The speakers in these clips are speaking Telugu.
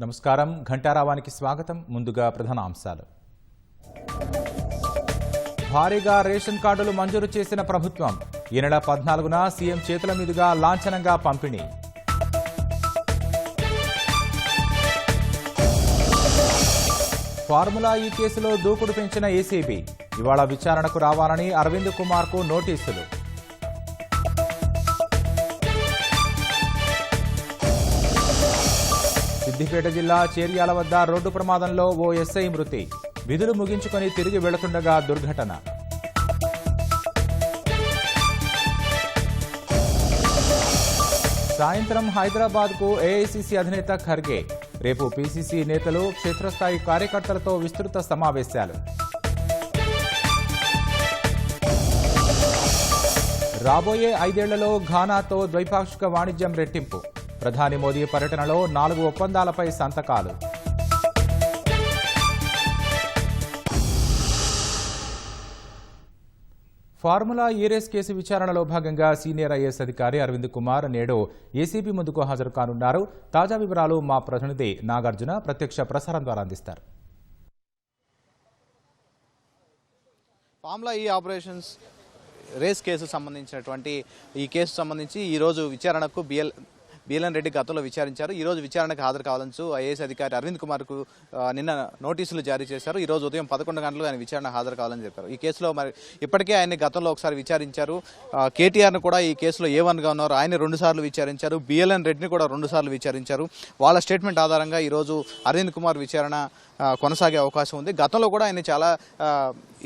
నమస్కారం ఘంటారావానికి స్వాగతం. ముందుగా ప్రధాన అంశాలు. భారీగా రేషన్ కార్డులు మంజూరు చేసిన ప్రభుత్వం. ఈ నెల 14న సీఎం చేతుల మీదుగా లాంఛనంగా పంపిణీ. ఫార్ములా ఈ కేసులో దూకుడు పెంచిన ఏసీబీ. ఇవాళ విచారణకు రావాలని అరవింద్ కుమార్కు నోటీసులు. సిద్దిపేట జిల్లా చేర్యాల వద్ద రోడ్డు ప్రమాదంలో ఓ ఎస్ఐ మృతి. విధులు ముగించుకొని తిరిగి వెళుతుండగా దుర్ఘటన. సాయంత్రం హైదరాబాద్కు ఏఐసీసీ అధినేత ఖర్గే. రేపు పీసీసీ నేతలు క్షేత్రస్థాయి కార్యకర్తలతో విస్తృత సమావేశాలు. రాబోయే 5 ఏళ్లలో ఘానాతో ద్వైపాక్షిక వాణిజ్యం రెట్టింపు. ప్రధాని మోదీ పర్యటనలో 4 ఒప్పందాలపై సంతకాలు. ఫార్ములా ఈ రేస్ కేసు విచారణలో భాగంగా సీనియర్ ఐఏఎస్ అధికారి అరవింద్ కుమార్ నేడు ఏసీబీ ముందుకు హాజరు కానున్నారు. తాజా వివరాలు మా ప్రతినిధి నాగార్జున ప్రత్యక్ష ప్రసారం ద్వారా అందిస్తారు. ఫార్ములా ఈ ఆపరేషన్స్ రేస్ కేసు సంబంధించినటువంటి ఈ కేసు సంబంధించి ఈరోజు విచారణకు బిఎల్ఎన్ రెడ్డి గతంలో విచారించారు. ఈరోజు విచారణకు హాజరు కావాలని ఐఏఎస్ అధికారి అరవింద్ కుమార్కు నిన్న నోటీసులు జారీ చేశారు. ఈరోజు ఉదయం 11 గంటలకు ఆయన విచారణ హాజరు కావాలని చెప్పారు. ఈ కేసులో మరి ఇప్పటికే ఆయన గతంలో ఒకసారి విచారించారు. కేటీఆర్ను కూడా ఈ కేసులో A1గా ఉన్నారు. ఆయన 2 సార్లు విచారించారు. బిఎల్ఎన్ రెడ్డిని కూడా 2 సార్లు విచారించారు. వాళ్ళ స్టేట్మెంట్ ఆధారంగా ఈరోజు అరవింద్ కుమార్ విచారణ కొనసాగే అవకాశం ఉంది. గతంలో కూడా ఆయన చాలా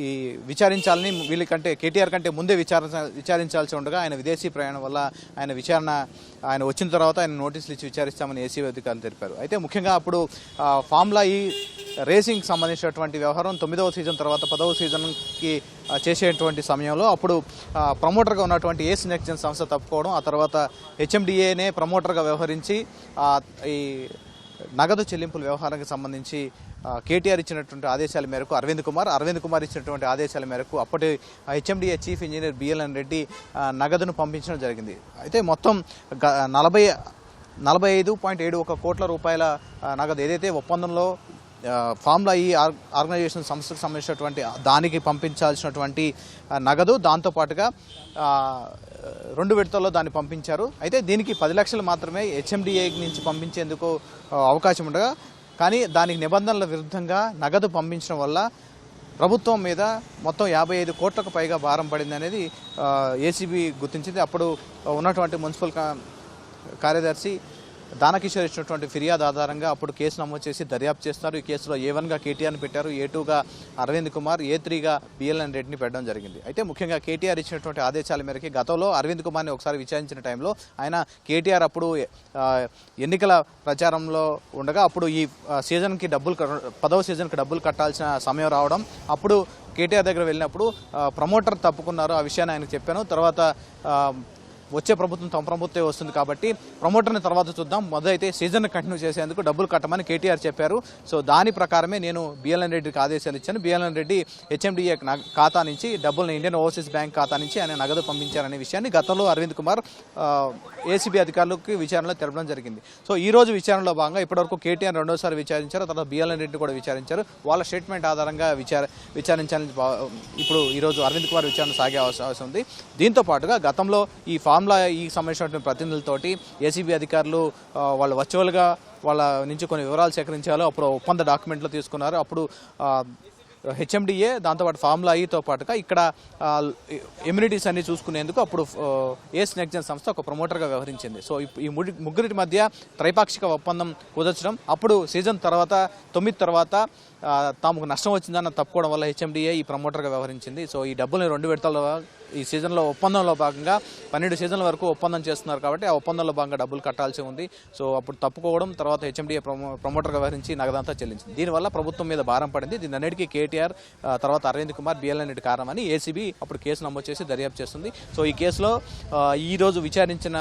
ఈ విచారించాలని వీళ్ళకంటే కేటీఆర్ కంటే ముందే విచారించాల్సి ఉండగా ఆయన విదేశీ ప్రయాణం వల్ల ఆయన వచ్చిన తర్వాత ఆయన నోటీసులు ఇచ్చి విచారిస్తామని ఏసీబీ అధికారులు తెలిపారు. అయితే ముఖ్యంగా అప్పుడు ఫార్ములా ఈ రేసింగ్ సంబంధించినటువంటి వ్యవహారం 9వ సీజన్ తర్వాత 10వ సీజన్కి చేసేటువంటి సమయంలో అప్పుడు ప్రమోటర్గా ఉన్నటువంటి ఏస్ నెక్స్ట్ జెన్ సంస్థ తప్పుకోవడం, ఆ తర్వాత హెచ్ఎండిఏనే ప్రమోటర్గా వ్యవహరించి ఈ నగదు చెల్లింపుల వ్యవహారానికి సంబంధించి కేటీఆర్ ఇచ్చినటువంటి ఆదేశాల మేరకు అరవింద్ కుమార్ ఇచ్చినటువంటి ఆదేశాల మేరకు అప్పటి HMDA chief engineer BLN Reddy నగదును పంపించడం జరిగింది. అయితే మొత్తం 45.71 కోట్ల రూపాయల నగదు ఏదైతే ఒప్పందంలో ఫార్ములా ఈ ఆర్గనైజేషన్ సంస్థకు సంబంధించినటువంటి దానికి పంపించాల్సినటువంటి నగదు, దాంతోపాటుగా 2 విడతల్లో దాన్ని పంపించారు. అయితే దీనికి 10 లక్షలు మాత్రమే హెచ్ఎండిఏ నుంచి పంపించేందుకు అవకాశం ఉండగా, కానీ దానికి నిబంధనల విరుద్ధంగా నగదు పంపించడం వల్ల ప్రభుత్వం మీద మొత్తం 55 కోట్లకు పైగా భారం పడింది అనేది ఏసీబీ గుర్తించింది. అప్పుడు ఉన్నటువంటి మున్సిపల్ కార్యదర్శి దానకిషోర్ ఇచ్చినటువంటి ఫిర్యాదు ఆధారంగా అప్పుడు కేసు నమోదు చేసి దర్యాప్తు చేస్తున్నారు. ఈ కేసులో A1గా కేటీఆర్ని పెట్టారు, A2గా అరవింద్ కుమార్, A3గా బిఎల్ఎన్ రెడ్డిని పెట్టడం జరిగింది. అయితే ముఖ్యంగా కేటీఆర్ ఇచ్చినటువంటి ఆదేశాల మేరకు గతంలో అరవింద్ కుమార్ని ఒకసారి విచారించిన టైంలో ఆయన కేటీఆర్ అప్పుడు ఎన్నికల ప్రచారంలో ఉండగా అప్పుడు ఈ సీజన్కి 10వ సీజన్కి డబ్బులు కట్టాల్సిన సమయం రావడం, అప్పుడు కేటీఆర్ దగ్గర వెళ్ళినప్పుడు ప్రమోటర్ తప్పుకున్నారు. ఆ విషయాన్ని ఆయనకు చెప్పాను. తర్వాత వచ్చే ప్రభుత్వం తమ ప్రభుత్వమే వస్తుంది కాబట్టి ప్రమోటర్ని తర్వాత చూద్దాం, మొదలైతే సీజన్ కంటిన్యూ చేసేందుకు డబ్బులు కట్టమని కేటీఆర్ చెప్పారు. సో దాని ప్రకారమే నేను బిఎల్ఎన్ రెడ్డికి ఆదేశాలు ఇచ్చాను. బిఎల్ఎన్ రెడ్డి హెచ్ఎండిఏ ఖాతా నుంచి డబ్బులను ఇండియన్ ఓవర్సీస్ బ్యాంక్ ఖాతా నుంచి ఆయన నగదు పంపించారనే విషయాన్ని గతంలో అరవింద్ కుమార్ ఏసీబీ అధికారులకు విచారణలో తెలపడం జరిగింది. సో ఈ రోజు విచారణలో భాగంగా ఇప్పటివరకు కేటీఆర్ 2వ సారి విచారించారు, తర్వాత బిఎల్ఎన్ రెడ్డిని కూడా విచారించారు. వాళ్ళ స్టేట్మెంట్ ఆధారంగా విచారించాలని ఇప్పుడు ఈరోజు అరవింద్ కుమార్ విచారణ సాగే అవకాశం ఉంది. దీంతో పాటుగా గతంలో ఈ ఫార్ములా ఈ సంబంధించినటువంటి ప్రతినిధులతోటి ఏసీబీ అధికారులు వాళ్ళు వర్చువల్గా వాళ్ళ నుంచి కొన్ని వివరాలు సేకరించాలో అప్పుడు ఒప్పంద డాక్యుమెంట్లు తీసుకున్నారు. అప్పుడు హెచ్ఎండిఏ దాంతోపాటు ఫార్ములా ఈతో పాటుగా ఇక్కడ ఎమ్యూనిటీస్ అన్ని చూసుకునేందుకు అప్పుడు ఏస్ నెక్స్ట్ జెన్ సంస్థ ఒక ప్రమోటర్గా వ్యవహరించింది. సో ఈ ముగ్గురి మధ్య త్రైపాక్షిక ఒప్పందం కుదర్చడం, అప్పుడు సీజన్ తర్వాత 9 తర్వాత తాముకు నష్టం వచ్చిందన్న తప్పుకోవడం వల్ల హెచ్ఎండిఏ ఈ ప్రమోటర్గా వ్యవహరించింది. సో ఈ డబ్బుల్ని 2 విడతల్లో ఈ సీజన్లో ఒప్పందంలో భాగంగా 12 సీజన్ల వరకు ఒప్పందం చేస్తున్నారు కాబట్టి ఆ ఒప్పందంలో భాగంగా డబ్బులు కట్టాల్సి ఉంది. సో అప్పుడు తప్పుకోవడం, తర్వాత హెచ్ఎండిఏ ప్రమోటర్గా వ్యవహరించి నగదంతా చెల్లించింది. దీనివల్ల ప్రభుత్వం మీద భారం పడింది. దీని అన్నిటికీ కేటీఆర్ తర్వాత అరవింద్ కుమార్ బిఎల్ఎన్ రెడ్డి కారణమని ఏసీబీ అప్పుడు కేసు నమోదు చేసి దర్యాప్తు చేస్తుంది. సో ఈ కేసులో ఈరోజు విచారించిన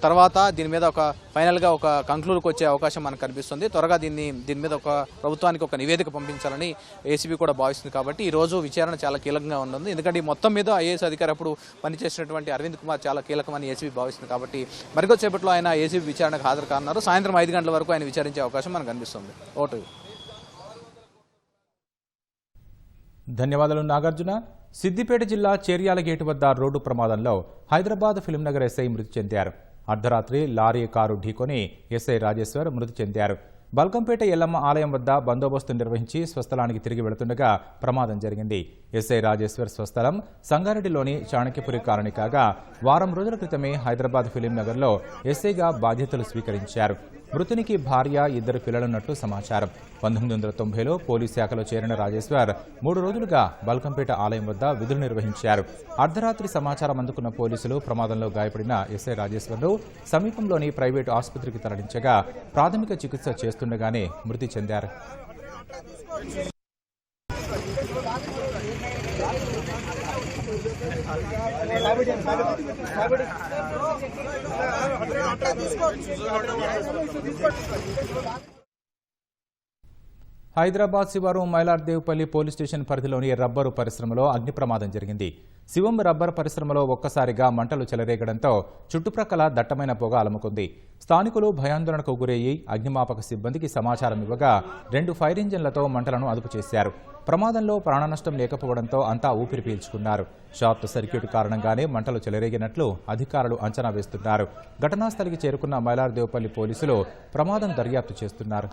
తర్వాత దీని మీద ఒక ఫైనల్గా ఒక కంక్లూడ్కి వచ్చే అవకాశం మనకు కనిపిస్తుంది. త్వరగా దీని మీద ఒక ప్రభుత్వానికి ఒక నివేదిక రిమాండ్కి పంపించాలని ఏసీబీ కూడా భావిస్తుంది. కాబట్టి ఈ రోజు విచారణ చాలా కీలకంగా ఉంటుంది. ఎందుకంటే మొత్తం మీద ఐఏఎస్ అధికారి అప్పుడు పనిచేసినటువంటి అరవింద్ కుమార్ చాలా కీలకమని ఏసీబీ భావిస్తుంది. కాబట్టి మరికొద్దిసేపట్లో ఆయన ఏసీబీ విచారణకు హాజరు కానున్నారు. సాయంత్రం 5 గంటల వరకు ఆయన విచారించే అవకాశం మనకు కనిపిస్తుంది. ఓటు. ధన్యవాదాలు నాగార్జున. సిద్దిపేట జిల్లా చేర్యాల గేటు వద్ద రోడ్డు ప్రమాదంలో హైదరాబాద్ ఫిల్మ్నగర్ ఎస్ఐ మృతి చెందారు. అర్ధరాత్రి లారీ కారు ఢీకొని ఎస్ఐ రాజేశ్వర్ మృతి చెందారు. బల్కంపేట ఎల్లమ్మ ఆలయం వద్ద బందోబస్తు నిర్వహించి స్వస్థలానికి తిరిగి వెళుతుండగా ప్రమాదం జరిగింది. ఎస్ఐ రాజేశ్వర్ స్వస్థలం సంగారెడ్డిలోని చాణక్యపురి కాలనీ కాగా వారం రోజుల క్రితమే హైదరాబాద్ ఫిలింనగర్లో ఎస్ఐగా బాధ్యతలు స్వీకరించారు. మృతునికి భార్య, 2 పిల్లలున్నట్లు సమాచారం. 1990లో పోలీస్ శాఖలో చేరిన రాజేశ్వర్ 3 రోజులుగా బల్కంపేట ఆలయం వద్ద విధులు నిర్వహించారు. అర్ధరాత్రి సమాచారం అందుకున్న పోలీసులు ప్రమాదంలో గాయపడిన ఎస్ఐ రాజేశ్వర్ను సమీపంలోని ప్రైవేటు ఆసుపత్రికి తరలించగా ప్రాథమిక చికిత్స చేస్తుండగానే మృతి చెందారు. హైదరాబాద్ శివారు మైలార్దేవ్పల్లి పోలీస్ స్టేషన్ పరిధిలోని రబ్బరు పరిశ్రమలో అగ్ని ప్రమాదం జరిగింది. శివం రబ్బర్ పరిశ్రమలో ఒక్కసారిగా మంటలు చెలరేగడంతో చుట్టుప్రక్కల దట్టమైన పొగ అలముకుంది. స్థానికులు భయాందోళనకు గురయ్యి అగ్నిమాపక సిబ్బందికి సమాచారం ఇవ్వగా 2 ఫైర్ ఇంజన్లతో మంటలను అదుపు చేశారు. ప్రమాదంలో ప్రాణనష్టం లేకపోవడంతో అంతా ఊపిరి పీల్చుకున్నారు. షార్ట్ సర్క్యూట్ కారణంగానే మంటలు చెలరేగినట్లు అధికారులు అంచనా వేస్తున్నారు. ఘటనా స్థలికి చేరుకున్న మైలార్దేవ్పల్లి పోలీసులు ప్రమాదం దర్యాప్తు చేస్తున్నారు.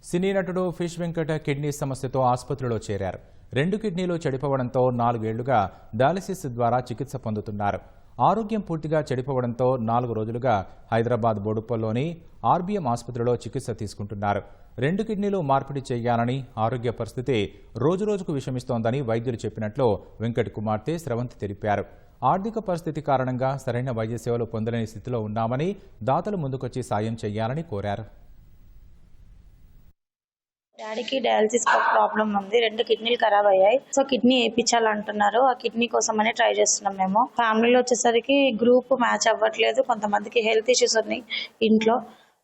సినీ నటుడు ఫిష్ వెంకట కిడ్నీ సమస్యతో ఆసుపత్రిలో చేరారు. 2 కిడ్నీలు చెడిపోవడంతో 4 ఏళ్లుగా డయాలసిస్ ద్వారా చికిత్స పొందుతున్నారు. ఆరోగ్యం పూర్తిగా చెడిపోవడంతో 4 రోజులుగా హైదరాబాద్ బోడుప్పల్లోని ఆర్బీఎం ఆసుపత్రిలో చికిత్స తీసుకుంటున్నారు. 2 కిడ్నీలు మార్పిడి చేయాలని, ఆరోగ్య పరిస్థితి రోజురోజుకు విషమిస్తోందని వైద్యులు చెప్పినట్లు వెంకట్ కుమార్తె స్రవంతి తెలిపారు. ఆర్థిక పరిస్థితి కారణంగా సరైన వైద్య సేవలు పొందలేని స్థితిలో ఉన్నామని, దాతలు ముందుకొచ్చి సాయం చేయాలని కోరారు. డాడీకి డయాలసిస్ ప్రాబ్లం ఉంది. 2 కిడ్నీలు ఖరాబ్ అయ్యాయి. సో కిడ్నీ వేయించాలంటున్నారు. ఆ కిడ్నీ కోసం అనే ట్రై చేస్తున్నాం. మేము ఫ్యామిలీలో వచ్చేసరికి గ్రూప్ మ్యాచ్ అవ్వట్లేదు. కొంతమందికి హెల్త్ ఇష్యూస్ ఉన్నాయి ఇంట్లో.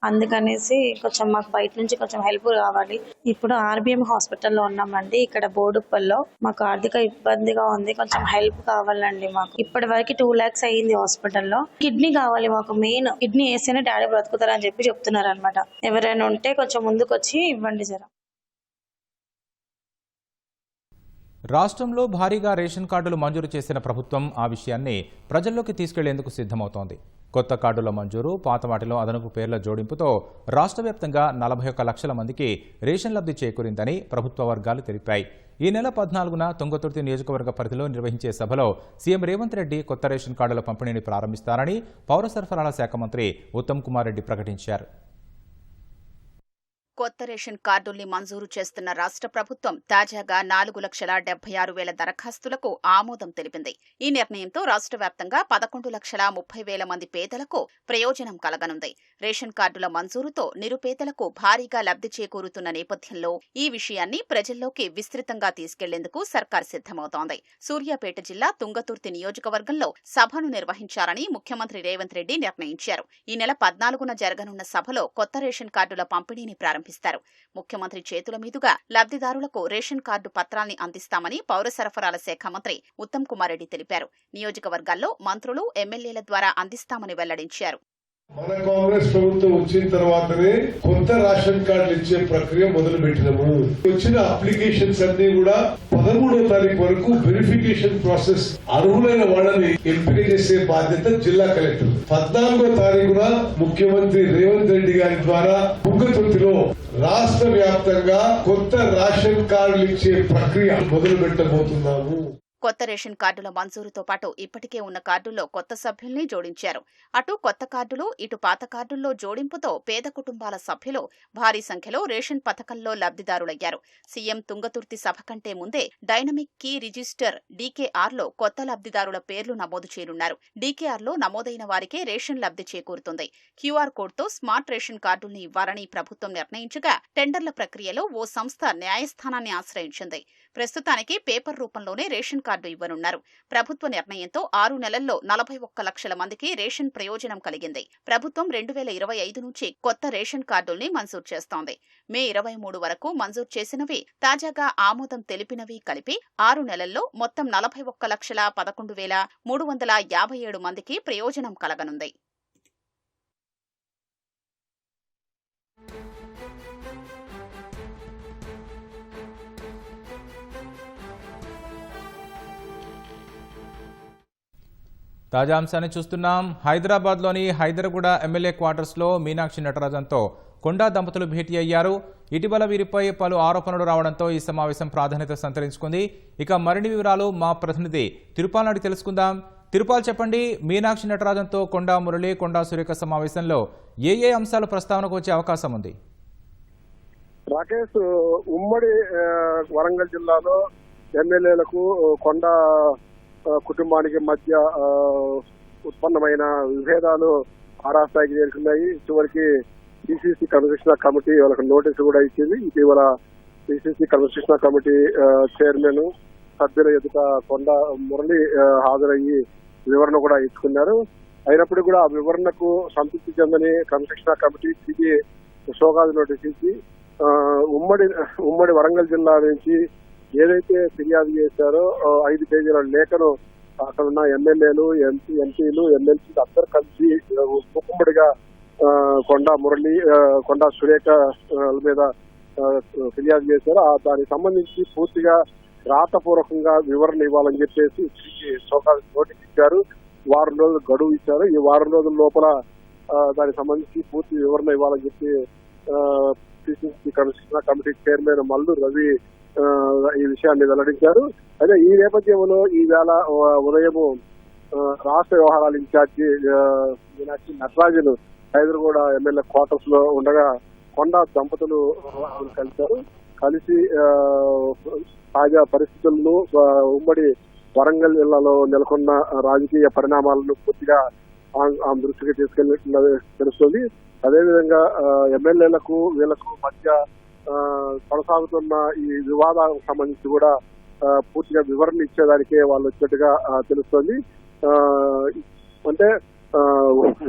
అందుకనేసి కొంచెం మాకు బయట నుంచి కొంచెం హెల్ప్ కావాలి. ఇప్పుడు ఆర్బీఎం హాస్పిటల్లో ఉన్నామండి. ఇక్కడ బోడుప్పల్లో మాకు ఆర్థిక ఇబ్బందిగా ఉంది. కొంచెం హెల్ప్ కావాలండి మాకు. ఇప్పటి వరకు 2 lakhs అయ్యింది హాస్పిటల్లో. కిడ్నీ కావాలి మాకు. మెయిన్ కిడ్నీ వేస్తేనే డాడీ బ్రతుకుతారని చెప్తున్నారు అనమాట. ఎవరైనా ఉంటే కొంచెం ముందుకు వచ్చి ఇవ్వండి జర. రాష్ట్రంలో భారీగా రేషన్ కార్డులు మంజూరు చేసిన ప్రభుత్వం ఆ విషయాన్ని ప్రజల్లోకి తీసుకెళ్లేందుకు సిద్ధమవుతోంది. కొత్త కార్డుల మంజూరు, పాత వాటిలో అదనపు పేర్ల జోడింపుతో రాష్ట్ర వ్యాప్తంగా 41 లక్షల మందికి రేషన్ లబ్ధి చేకూరిందని ప్రభుత్వ వర్గాలు తెలిపాయి. ఈ నెల 14న తుంగతుర్తి నియోజకవర్గ పరిధిలో నిర్వహించే సభలో సీఎం రేవంత్ రెడ్డి కొత్త రేషన్ కార్డుల పంపిణీని ప్రారంభిస్తారని పౌర సరఫరాల శాఖ మంత్రి ఉత్తమ్ కుమార్ రెడ్డి ప్రకటించారు. కొత్త రేషన్ కార్డుల్ని మంజూరు చేస్తున్న రాష్ట్ర ప్రభుత్వం తాజాగా 4,76,000 దరఖాస్తులకు ఆమోదం తెలిపింది. ఈ నిర్ణయంతో రాష్ట్ర వ్యాప్తంగా 11,30,000 మంది పేదలకు ప్రయోజనం కలగనుంది. రేషన్ కార్డుల మంజూరుతో నిరుపేదలకు భారీగా లబ్ధి చేకూరుతున్న నేపథ్యంలో ఈ విషయాన్ని ప్రజల్లోకి విస్తృతంగా తీసుకెళ్లేందుకు సర్కార్ సిద్ధమవుతోంది. సూర్యాపేట జిల్లా తుంగతుర్తి నియోజకవర్గంలో సభను నిర్వహించాలని ముఖ్యమంత్రి రేవంత్ రెడ్డి నిర్ణయించారు. ఈ నెల 14న జరగనున్న సభలో కొత్త రేషన్ కార్డుల పంపిణీని ప్రారంభిస్తారు. ముఖ్యమంత్రి చేతుల మీదుగా లబ్ధిదారులకు రేషన్ కార్డు పత్రాల్ని అందిస్తామని పౌర సరఫరాల శాఖ మంత్రి ఉత్తమ్ కుమార్ రెడ్డి తెలిపారు. నియోజకవర్గాల్లో మంత్రులు, ఎమ్మెల్యేల ద్వారా అందిస్తామని వెల్లడించారు. మన కాంగ్రెస్ ప్రభుత్వం వచ్చిన తర్వాతనే కొత్త రేషన్ కార్డులు ఇచ్చే ప్రక్రియ మొదలు పెట్టినాము. వచ్చిన అప్లికేషన్స్ అన్ని కూడా 13వ తారీఖు వరకు వెరిఫికేషన్ ప్రాసెస్ అర్హులైన వాళ్ళని ఎంపిక చేసే బాధ్యత జిల్లా కలెక్టర్. 14వ తారీఖున ముఖ్యమంత్రి రేవంత్ రెడ్డి గారి ద్వారా తుంగతుర్తిలో రాష్ట్ర వ్యాప్తంగా కొత్త రేషన్ కార్డులు ఇచ్చే ప్రక్రియ మొదలు పెట్టబోతున్నాము. కొత్త రేషన్ కార్డుల మంజూరుతో పాటు ఇప్పటికే ఉన్న కార్డుల్లో కొత్త సభ్యుల్ని జోడించారు. అటు కొత్త కార్డులు, ఇటు పాత కార్డుల్లో జోడింపుతో పేద కుటుంబాల సభ్యులు భారీ సంఖ్యలో రేషన్ పథకంలో లబ్ధిదారులయ్యారు. సీఎం తుంగతుర్తి సభ కంటే ముందే డైనమిక్ కీ రిజిస్టర్ డీకేఆర్లో కొత్త లబ్ధిదారుల పేర్లు నమోదు చేయనున్నారు. డీకేఆర్లో నమోదైన వారికే రేషన్ లబ్ధి చేకూరుతుంది. క్యూఆర్ కోడ్తో స్మార్ట్ రేషన్ కార్డుల్ని ఇవ్వాలని ప్రభుత్వం నిర్ణయించగా టెండర్ల ప్రక్రియలో ఓ సంస్థ న్యాయస్థానాన్ని ఆశ్రయించింది. ప్రస్తుతానికి పేపర్ రూపంలోనే రేషన్ కార్డు ఇవ్వనున్నారు. ప్రభుత్వ నిర్ణయంతో 6 నెలల్లో 41 లక్షల మందికి రేషన్ ప్రయోజనం కలిగింది. ప్రభుత్వం 2025 నుంచి కొత్త రేషన్ కార్డుల్ని మంజూరు చేస్తోంది. మే 23 వరకు మంజూరు చేసినవి, తాజాగా ఆమోదం తెలిపినవి కలిపి 6 నెలల్లో మొత్తం 41,11,357 మందికి ప్రయోజనం కలగనుంది. తాజా అంశాన్ని చూస్తున్నాం. హైదరాబాద్లోని హైదరగూడ ఎమ్మెల్యే క్వార్టర్స్లో మీనాక్షి నటరాజన్తో కొండా దంపతులు భేటీ అయ్యారు. ఇటీవల వీరిపై పలు ఆరోపణలు రావడంతో ఈ సమావేశం ప్రాధాన్యత సంతరించుకుంది. ఇక మరిన్ని వివరాలు మా ప్రతినిధి తిరుపాల్ నాటి తెలుసుకుందాం. తిరుపాల్, చెప్పండి, మీనాక్షి నటరాజన్తో కొండా మురళి, కొండా సురేఖ సమావేశంలో ఏ అంశాలు ప్రస్తావనకు వచ్చే అవకాశం ఉంది? రాకేష్, ఉమ్మడి వరంగల్ జిల్లాలో ఎమ్మెల్యేలకు కొండా కుటుంబానికి మధ్య ఉత్పన్నమైన విభేదాలు ఆరాస్థాయికి చేరుకున్నాయి. చివరికి పిసిసి కన్వెన్షన్ కమిటీ వాళ్ళకి నోటీసు కూడా ఇచ్చింది. ఇటీవల పిసిసి కన్వెన్షన్ కమిటీ చైర్మన్ సభ్యుల ఎదుట కొండా మురళి హాజరయ్యి వివరణ కూడా ఇచ్చుకున్నారు. అయినప్పటికీ కూడా ఆ వివరణకు సంతృప్తి చెందని కన్వెన్షన్ కమిటీ తిరిగి సోకాదు నోటీసు ఇచ్చి ఉమ్మడి వరంగల్ జిల్లా నుంచి ఏదైతే ఫిర్యాదు చేశారో 5 పేజీల లేఖను అక్కడ ఉన్న ఎమ్మెల్యేలు, ఎంపీలు, ఎమ్మెల్సీలు అందరూ కలిసి ఉమ్మడిగా కొండా మురళి, కొండా సురేఖ మీద ఫిర్యాదు చేశారు. దానికి సంబంధించి పూర్తిగా రాతపూర్వకంగా వివరణ ఇవ్వాలని చెప్పేసి సోకాలు నోటీస్ ఇచ్చారు. 1 వారం రోజులు గడువు ఇచ్చారు. ఈ 1 వారం రోజుల లోపల దానికి సంబంధించి పూర్తి వివరణ ఇవ్వాలని చెప్పి PCC convention committee chairman Mallu Ravi ఈ విషయాన్ని వెల్లడించారు. అయితే ఈ నేపథ్యంలో ఈవేళ ఉదయం రాష్ట్ర వ్యవహారాల incharge Meenakshi Natarajan Hyderabad MLA quarters లో ఉండగా కొండా దంపతులు కలిశారు. కలిసి తాజా పరిస్థితులను, ఉమ్మడి వరంగల్ జిల్లాలో నెలకొన్న రాజకీయ పరిణామాలను పూర్తిగా ఆమె దృష్టికి తీసుకెళ్లినట్టు తెలుస్తుంది. అదేవిధంగా ఎమ్మెల్యేలకు వీళ్లకు మధ్య కొనసాగుతున్న ఈ వివాదాలకు సంబంధించి కూడా పూర్తిగా వివరణ ఇచ్చేదానికే వాళ్ళు వచ్చినట్టుగా తెలుస్తోంది. అంటే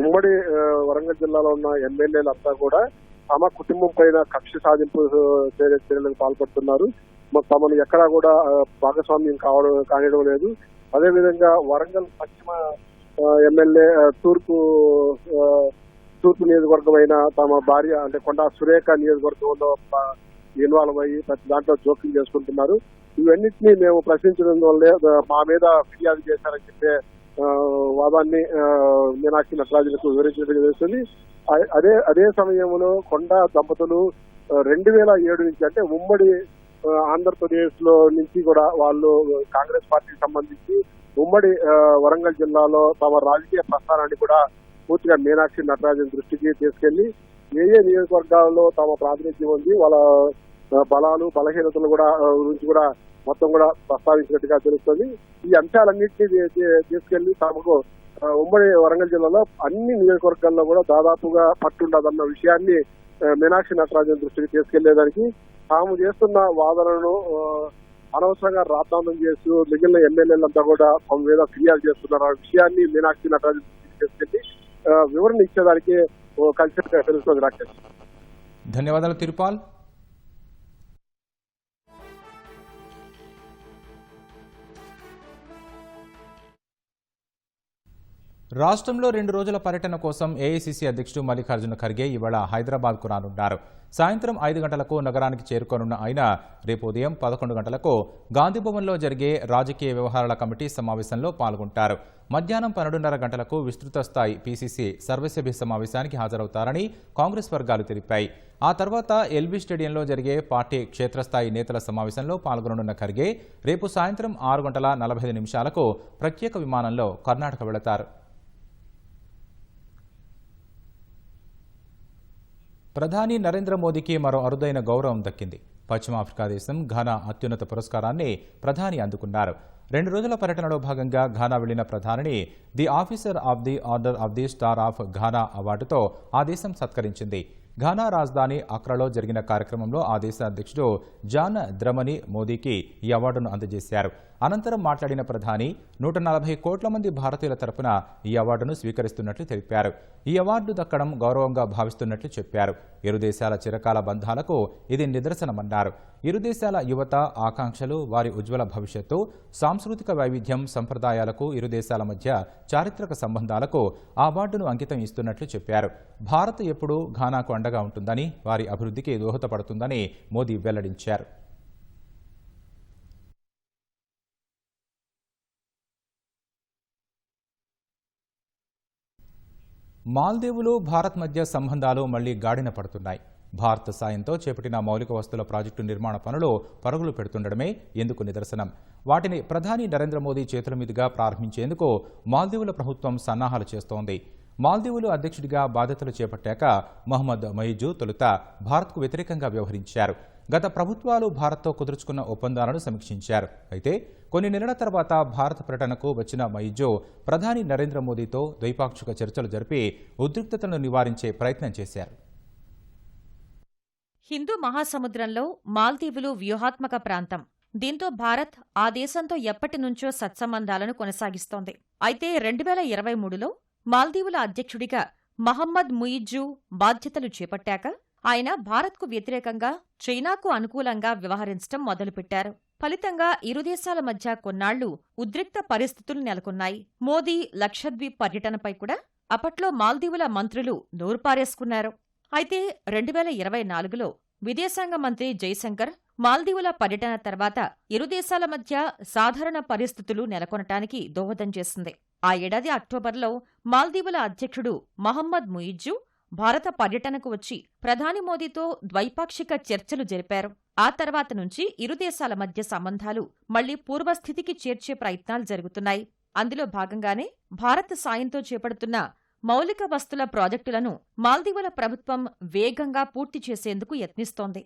ఉమ్మడి వరంగల్ జిల్లాలో ఉన్న ఎమ్మెల్యేలంతా కూడా తమ కుటుంబం పైన కక్ష సాధింపు చర్యలకు పాల్పడుతున్నారు. తమను ఎక్కడా కూడా భాగస్వామ్యం కానివ్వడం లేదు. అదేవిధంగా వరంగల్ పశ్చిమ ఎమ్మెల్యే తూర్పు నియోజకవర్గమైన తమ భార్య అంటే కొండా సురేఖ నియోజకవర్గంలో ఇన్వాల్వ్ అయ్యి ప్రతి దాంట్లో జోక్యం చేసుకుంటున్నారు. ఇవన్నింటినీ మేము ప్రశ్నించడం వల్లే మా మీద ఫిర్యాదు చేశారని చెప్పే వాదాన్ని మీనాక్షి నటరాజన్కు వివరించినట్టుగా తెలుస్తుంది. అదే సమయంలో కొండా దంపతులు 2007 నుంచి అంటే ఉమ్మడి ఆంధ్రప్రదేశ్ లో నుంచి కూడా వాళ్ళు కాంగ్రెస్ పార్టీకి సంబంధించి ఉమ్మడి వరంగల్ జిల్లాలో తమ రాజకీయ ప్రస్థానాన్ని కూడా పూర్తిగా మీనాక్షి నటరాజన్ దృష్టికి తీసుకెళ్లి ఏ నియోజకవర్గాల్లో తమ ప్రాతినిధ్యం ఉంది, వాళ్ళ బలాలు బలహీనతలు కూడా గురించి కూడా మొత్తం కూడా ప్రస్తావించినట్టుగా తెలుస్తుంది. ఈ అంశాలన్నింటినీ తీసుకెళ్లి తమకు ఉమ్మడి వరంగల్ జిల్లాలో అన్ని నియోజకవర్గాల్లో కూడా దాదాపుగా పట్టుండదన్న విషయాన్ని మీనాక్షి నటరాజన్ దృష్టికి తీసుకెళ్లేదానికి తాము చేస్తున్న వాదనను అనవసరంగా రాద్ధాంతం చేస్తూ మిగిలిన ఎమ్మెల్యేలంతా కూడా తమ మీద ఫిర్యాదు చేస్తున్నారు. ఆ విషయాన్ని మీనాక్షి నటరాజన్ దృష్టికి తీసుకెళ్లి వివరణ ఇచ్చేదానికి కలిసినట్టుగా తెలుస్తుంది. రాకేష్, ధన్యవాదాలు తిరుపాల్. రాష్ట్రంలో 2 రోజుల పర్యటన కోసం ఏఐసీసీ అధ్యక్షుడు మల్లికార్జున ఖర్గే ఇవాళ హైదరాబాద్కు రానున్నారు. సాయంత్రం 5 గంటలకు నగరానికి చేరుకోనున్న ఆయన రేపు ఉదయం 11 గంటలకు గాంధీభవన్లో జరిగే రాజకీయ వ్యవహారాల కమిటీ సమావేశంలో పాల్గొంటారు. మధ్యాహ్నం 12:30 గంటలకు విస్తృత స్థాయి పీసీసీ సర్వసభ్య సమావేశానికి హాజరవుతారని కాంగ్రెస్ వర్గాలు తెలిపాయి. ఆ తర్వాత ఎల్బీ స్టేడియంలో జరిగే పార్టీ క్షేత్రస్థాయి నేతల సమావేశంలో పాల్గొననున్న ఖర్గే రేపు సాయంత్రం 6:45 ప్రత్యేక విమానంలో కర్ణాటక వెళతారు. ప్రధాని నరేంద్ర మోదీకి మరో అరుదైన గౌరవం దక్కింది. పశ్చిమాఫ్రికా దేశం ఘనా అత్యున్నత పురస్కారాన్ని ప్రధాని అందుకున్నారు. 2 రోజుల పర్యటనలో భాగంగా ఘనా వెళ్లిన ప్రధానిని the officer of the order of the star of Ghana అవార్డుతో ఆ దేశం సత్కరించింది. ఘనా రాజధాని అక్రాలో జరిగిన కార్యక్రమంలో ఆ దేశ అధ్యక్షుడు జాన్ ద్రమని మోదీకి ఈ అవార్డును అందజేశారు. అనంతరం మాట్లాడిన ప్రధాని 140 కోట్ల మంది భారతీయుల తరపున ఈ అవార్డును స్వీకరిస్తున్నట్లు తెలిపారు. ఈ అవార్డు దక్కడం గౌరవంగా భావిస్తున్నట్లు చెప్పారు. ఇరు దేశాల చిరకాల బంధాలకు ఇది నిదర్శనమన్నారు. ఇరు దేశాల యువత ఆకాంక్షలు, వారి ఉజ్వల భవిష్యత్తు, సాంస్కృతిక వైవిధ్యం, సంప్రదాయాలకు, ఇరు దేశాల మధ్య చారిత్రక సంబంధాలకు ఆ అవార్డును అంకితం ఇస్తున్నట్లు చెప్పారు. భారత్ ఎప్పుడూ ఘనాకు అండగా ఉంటుందని, వారి అభివృద్ధికి దోహదపడుతుందని మోదీ వెల్లడించారు. మాల్దీవులు భారత్ మధ్య సంబంధాలు మళ్లీ గాడిన పడుతున్నాయి. భారత్ సాయంతో చేపట్టిన మౌలిక వస్తువుల ప్రాజెక్టు నిర్మాణ పనులు పరుగులు పెడుతుండడమే ఎందుకు నిదర్శనం. వాటిని ప్రధాని నరేంద్ర మోదీ చేతుల మీదుగా ప్రారంభించేందుకు మాల్దీవుల ప్రభుత్వం సన్నాహాలు చేస్తోంది. మాల్దీవులు అధ్యక్షుడిగా బాధ్యతలు చేపట్టాక మహమ్మద్ మొయిజు తొలుత భారత్కు వ్యతిరేకంగా వ్యవహరించారు. గత ప్రభుత్వాలు భారత్తో కుదుర్చుకున్న ఒప్పందాలను సమీక్షించారు. అయితే కొన్ని నెలల తర్వాత భారత పర్యటనకు వచ్చిన మొయిజు ప్రధాని నరేంద్ర మోదీతో ద్వైపాక్షిక చర్చలు జరిపి ఉద్రిక్తతలను నివారించే ప్రయత్నం చేశారు. హిందూ మహాసముద్రంలో మాల్దీవులు వ్యూహాత్మక ప్రాంతం. దీంతో భారత్ ఆ దేశంతో ఎప్పటి నుంచో సత్సంబంధాలను కొనసాగిస్తోంది. అయితే 2023లో మాల్దీవుల అధ్యక్షుడిగా మహమ్మద్ ముయిజ్జు బాధ్యతలు చేపట్టాక ఆయన భారత్కు వ్యతిరేకంగా చైనాకు అనుకూలంగా వ్యవహరించడం మొదలుపెట్టారు. ఫలితంగా ఇరు దేశాల మధ్య కొన్నాళ్లు ఉద్రిక్త పరిస్థితులు నెలకొన్నాయి. మోదీ లక్షద్వీప్ పర్యటనపై కూడా అప్పట్లో మాల్దీవుల మంత్రులు నోరుపారేసుకున్నారు. అయితే 2024లో విదేశాంగ మంత్రి జైశంకర్ మాల్దీవుల పర్యటన తర్వాత ఇరు దేశాల మధ్య సాధారణ పరిస్థితులు నెలకొనటానికి దోహదం చేసింది. ఆ ఏడాది అక్టోబర్లో మాల్దీవుల అధ్యక్షుడు మహమ్మద్ ముయిజ్జు భారత పర్యటనకు వచ్చి ప్రధాని మోదీతో ద్వైపాక్షిక చర్చలు జరిపారు. ఆ తర్వాత నుంచి ఇరు దేశాల మధ్య సంబంధాలు మళ్లీ పూర్వస్థితికి చేర్చే ప్రయత్నాలు జరుగుతున్నాయి. అందులో భాగంగానే భారత్ సాయంతో చేపడుతున్న మౌలిక వస్తుల ప్రాజెక్టులను మాల్దీవుల ప్రభుత్వం వేగంగా పూర్తి చేసేందుకు యత్నిస్తోంది.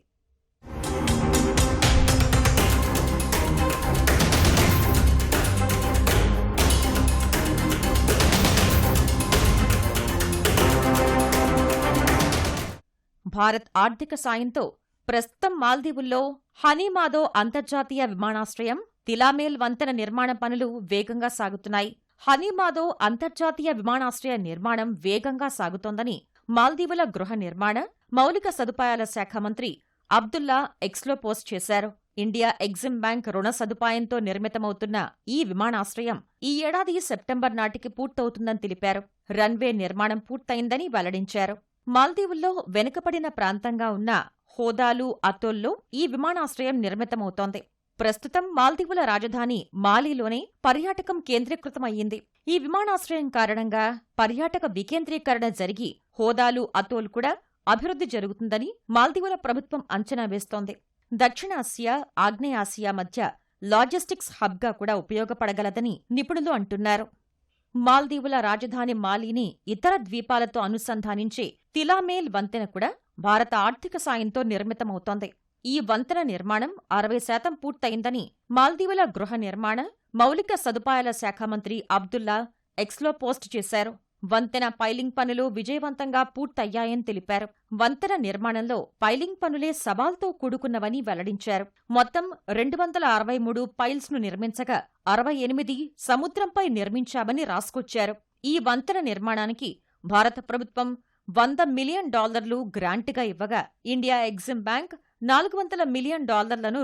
భారత్ ఆర్థిక సాయంతో ప్రస్తుతం మాల్దీవుల్లో హనీమాదో అంతర్జాతీయ విమానాశ్రయం, తిలామేల్ వంతెన నిర్మాణ పనులు వేగంగా సాగుతున్నాయి. హనీమాదో అంతర్జాతీయ విమానాశ్రయ నిర్మాణం వేగంగా సాగుతోందని మాల్దీవుల గృహ నిర్మాణ, మౌలిక సదుపాయాల శాఖ మంత్రి అబ్దుల్లా ఎక్స్లో పోస్ట్ చేశారు. ఇండియా ఎగ్జిమ్ బ్యాంక్ రుణ సదుపాయంతో నిర్మితమవుతున్న ఈ విమానాశ్రయం ఈ ఏడాది సెప్టెంబర్ నాటికి పూర్తవుతుందని తెలిపారు. రన్వే నిర్మాణం పూర్తయిందని వెల్లడించారు. మాల్దీవుల్లో వెనుకబడిన ప్రాంతంగా ఉన్న హోదాలు అతోల్లో ఈ విమానాశ్రయం నిర్మితమవుతోంది. ప్రస్తుతం మాల్దీవుల రాజధాని మాలీలోనే పర్యాటకం కేంద్రీకృతమయ్యింది. ఈ విమానాశ్రయం కారణంగా పర్యాటక వికేంద్రీకరణ జరిగి హోదాలు అతోల్ కూడా అభివృద్ధి జరుగుతుందని మాల్దీవుల ప్రభుత్వం అంచనా వేస్తోంది. దక్షిణాసియా, ఆగ్నేయాసియా మధ్య లాజిస్టిక్స్ హబ్గా కూడా ఉపయోగపడగలదని నిపుణులు అంటున్నారు. మాల్దీవుల రాజధాని మాలీని ఇతర ద్వీపాలతో అనుసంధానించే తిలామేల్ వంతెన కూడా భారత ఆర్థిక సాయంతో నిర్మితమవుతోంది. ఈ వంతెన నిర్మాణం 60% పూర్తయిందని మాల్దీవుల గృహ నిర్మాణ, మౌలిక సదుపాయాల శాఖ మంత్రి అబ్దుల్లా ఎక్స్లో పోస్ట్ చేశారు. వంతెన పైలింగ్ పనులు విజయవంతంగా పూర్తయ్యాయని తెలిపారు. వంతెన నిర్మాణంలో పైలింగ్ పనులే సవాల్తో కూడుకున్నవని వెల్లడించారు. మొత్తం 263 పైల్స్ను నిర్మించగా 68 సముద్రంపై నిర్మించామని రాసుకొచ్చారు. ఈ వంతెన నిర్మాణానికి భారత ప్రభుత్వం $100 మిలియన్ గ్రాంట్గా ఇవ్వగా ఇండియా ఎగ్జిమ్ బ్యాంక్ $400 మిలియన్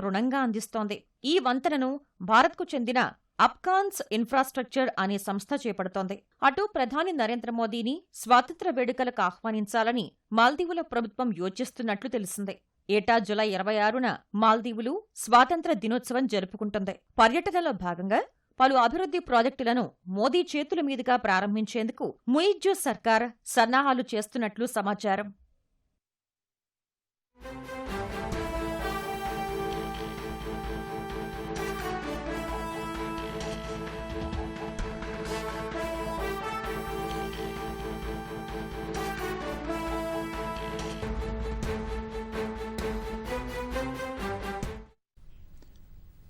రుణంగా అందిస్తోంది. ఈ వంతెనను భారత్కు చెందిన అప్కాన్స్ ఇన్ఫ్రాస్ట్రక్చర్ అనే సంస్థ చేపడుతోంది. అటు ప్రధాని నరేంద్ర మోదీని స్వాతంత్ర్య వేడుకలకు ఆహ్వానించాలని మాల్దీవుల ప్రభుత్వం యోచిస్తున్నట్లు తెలిసింది. ఏటా జూలై 26న మాల్దీవులు స్వాతంత్ర్య దినోత్సవం జరుపుకుంటుంది. పర్యటనలో భాగంగా పలు అభివృద్ధి ప్రాజెక్టులను మోదీ చేతుల మీదుగా ప్రారంభించేందుకు ముయిజ్జు సర్కార్ సన్నాహాలు చేస్తున్నట్లు సమాచారం.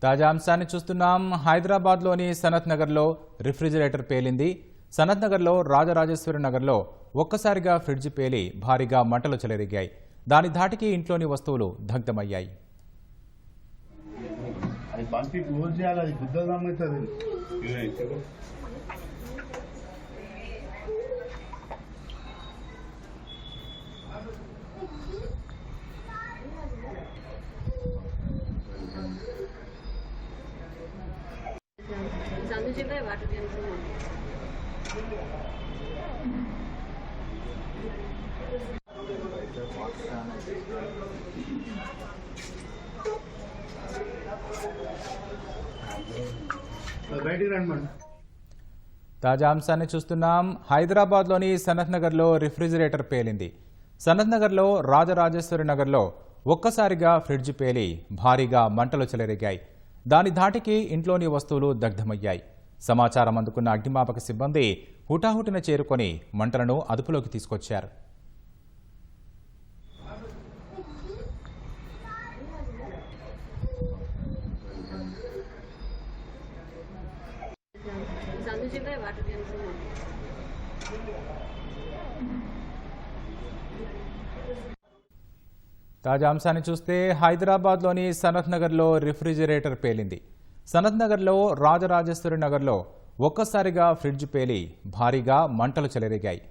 తాజా అంశాన్ని చూస్తున్నాం. హైదరాబాద్లోని సనత్ నగర్లో రిఫ్రిజిరేటర్ పేలింది. సనత్ నగర్లో రాజరాజేశ్వరి నగర్లో ఒక్కసారిగా ఫ్రిడ్జ్ పేలి భారీగా మంటలు చెలరేగాయి. దాని ధాటికి ఇంట్లోని వస్తువులు దగ్ధమయ్యాయి. తాజా అంశాన్ని చూస్తున్నాం. హైదరాబాద్లోని సనత్ నగర్లో రిఫ్రిజిరేటర్ పేలింది. సనత్ నగర్లో రాజరాజేశ్వరి నగర్లో ఒక్కసారిగా ఫ్రిడ్జ్ పేలి భారీగా మంటలు చెలరేగాయి. దాని ధాటికి ఇంట్లోని వస్తువులు దగ్ధమయ్యాయి. సమాచారం అందుకున్న అగ్నిమాపక సిబ్బంది హుటాహుటిన చేరుకొని మంటలను అదుపులోకి తీసుకొచ్చారు. తాజా అంశాన్ని చూస్తే హైదరాబాద్లోని సనత్ నగర్లో రిఫ్రిజిరేటర్ పేలింది. సనత్ నగర్లో రాజరాజేశ్వరి నగర్లో ఒక్కసారిగా ఫ్రిడ్జ్ పేలి భారీగా మంటలు చెలరేగాయి.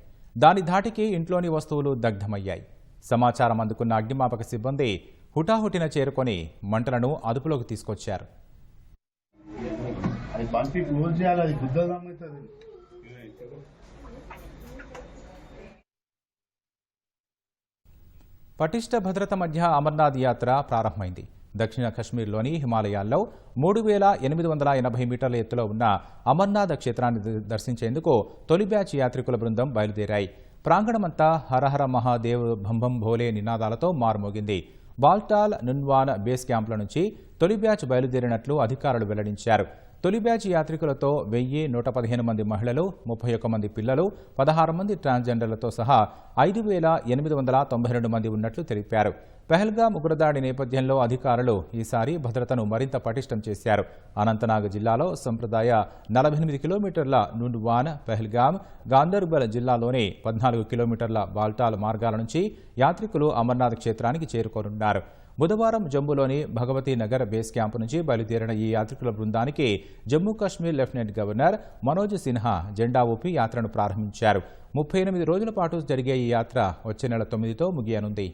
దాని ధాటికి ఇంట్లోని వస్తువులు దగ్ధమయ్యాయి. సమాచారం అందుకున్న అగ్నిమాపక సిబ్బంది హుటాహుటిన చేరుకొని మంటలను అదుపులోకి తీసుకొచ్చారు. పటిష్ట భద్రత మధ్య అమర్నాథ్ యాత్ర ప్రారంభమైంది. దక్షిణ కశ్మీర్లోని హిమాలయాల్లో 3880 మీటర్ల ఎత్తులో ఉన్న అమర్నాథ్ క్షేత్రాన్ని దర్శించేందుకు తొలి బ్యాచ్ యాత్రికుల బృందం బయలుదేరాయి. ప్రాంగణమంతా హరహర మహాదేవ్ భంభం భోలే నినాదాలతో మారుమోగింది. బాల్టాల్, నున్వాన్ బేస్ క్యాంపుల నుంచి తొలి బ్యాచ్ బయలుదేరినట్లు అధికారులు వెల్లడించారు. తొలి బ్యాచ్ యాత్రికులతో 1115 మంది మహిళలు, 31 మంది పిల్లలు, 16 మంది ట్రాన్స్జెండర్లతో సహా 5892 మంది ఉన్నట్లు తెలిపారు. పెహల్గామ్ ఉగ్రదాడి నేపథ్యంలో అధికారులు ఈసారి భద్రతను మరింత పటిష్టం చేశారు. అనంతనాగ్ జిల్లాలో సంప్రదాయ 48 కిలోమీటర్ల నున్వాన్, పెహల్గామ్, గాందర్బల్ జిల్లాలోని 14 కిలోమీటర్ల బాల్టాల్ మార్గాల నుంచి యాత్రికులు అమర్నాథ్ క్షేత్రానికి చేరుకోనున్నారు. బుధవారం జమ్మూలోని భగవతీ నగర్ బేస్ క్యాంపు నుంచి బయలుదేరిన ఈ యాత్రికుల బృందానికి జమ్మూ కాశ్మీర్ లెఫ్టినెంట్ గవర్నర్ మనోజ్ సిన్హా జెండా ఊపి యాత్రను ప్రారంభించారు. 38 రోజుల పాటు జరిగే ఈ యాత్ర వచ్చే నెల 9తో ముగియనుంది.